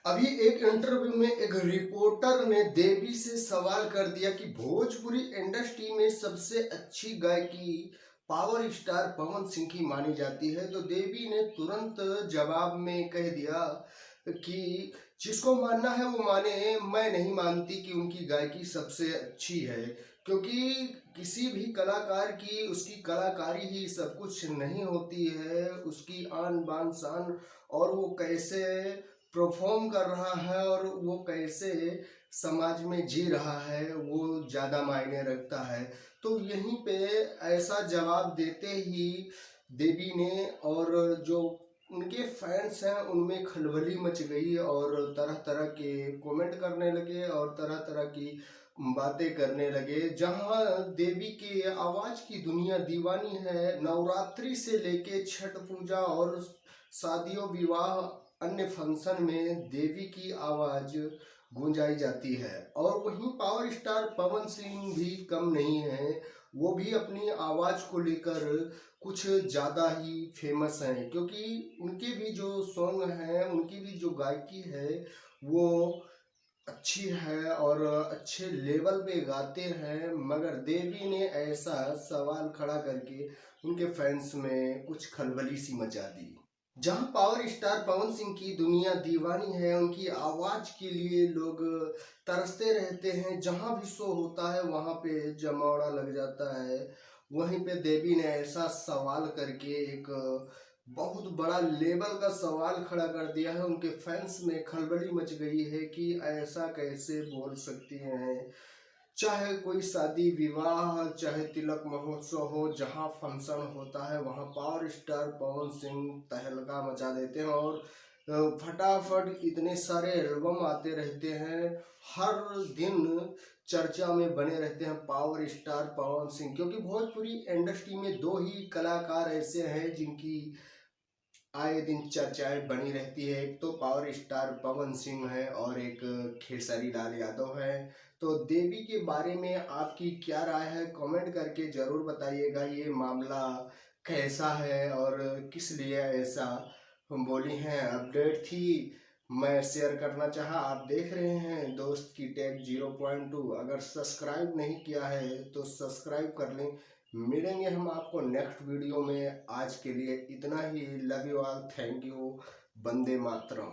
अभी एक इंटरव्यू में एक रिपोर्टर ने देवी से सवाल कर दिया कि भोजपुरी इंडस्ट्री में सबसे अच्छी गायकी पावर स्टार पवन सिंह की मानी जाती है। तो देवी ने तुरंत जवाब में कह दिया कि जिसको मानना है वो माने, मैं नहीं मानती कि उनकी गायकी सबसे अच्छी है, क्योंकि किसी भी कलाकार की उसकी कलाकारी ही सब कुछ नहीं होती है। उसकी आन बान शान और वो कैसे परफॉर्म कर रहा है और वो कैसे समाज में जी रहा है वो ज़्यादा मायने रखता है। तो यहीं पे ऐसा जवाब देते ही देवी ने और जो उनके फैंस हैं उनमें खलबली मच गई और तरह तरह के कमेंट करने लगे और तरह तरह की बातें करने लगे। जहां देवी की आवाज की दुनिया दीवानी है, नवरात्रि से लेके छठ पूजा और शादियों विवाह अन्य फंक्शन में देवी की आवाज गूंजाई जाती है। और वहीं पावर स्टार पवन सिंह भी कम नहीं है, वो भी अपनी आवाज को लेकर कुछ ज्यादा ही फेमस हैं, क्योंकि उनके भी जो सॉन्ग हैं, उनकी भी जो गायकी है वो अच्छी है और अच्छे लेवल पे गाते हैं। मगर देवी ने ऐसा सवाल खड़ा करके उनके फैंस में कुछ खलबली सी मचा दी। जहां पावर स्टार पवन सिंह की दुनिया दीवानी है, उनकी आवाज के लिए लोग तरसते रहते हैं, जहां भी शो होता है वहां पे जमावड़ा लग जाता है। वहीं पे देवी ने ऐसा सवाल करके एक बहुत बड़ा लेवल का सवाल खड़ा कर दिया है। उनके फैंस में खलबली मच गई है कि ऐसा कैसे बोल सकती हैं। चाहे कोई शादी विवाह, चाहे तिलक महोत्सव हो, जहां फंक्शन होता है वहां पावर स्टार पवन सिंह तहलका मचा देते हैं और फटाफट इतने सारे एल्बम आते रहते हैं। हर दिन चर्चा में बने रहते हैं पावर स्टार पवन सिंह, क्योंकि भोजपुरी इंडस्ट्री में दो ही कलाकार ऐसे हैं जिनकी आए दिन चर्चाएं बनी रहती है। एक तो पावर स्टार पवन सिंह है और एक खेसारी लाल यादव है। तो देवी के बारे में आपकी क्या राय है, कमेंट करके जरूर बताइएगा। ये मामला कैसा है और किस लिए ऐसा हम बोली हैं, अपडेट थी, मैं शेयर करना चाहा। आप देख रहे हैं दोस्त की टेक 0.2। अगर सब्सक्राइब नहीं किया है तो सब्सक्राइब कर लें। मिलेंगे हम आपको नेक्स्ट वीडियो में। आज के लिए इतना ही। Love you all, thank you, वंदे मातरम।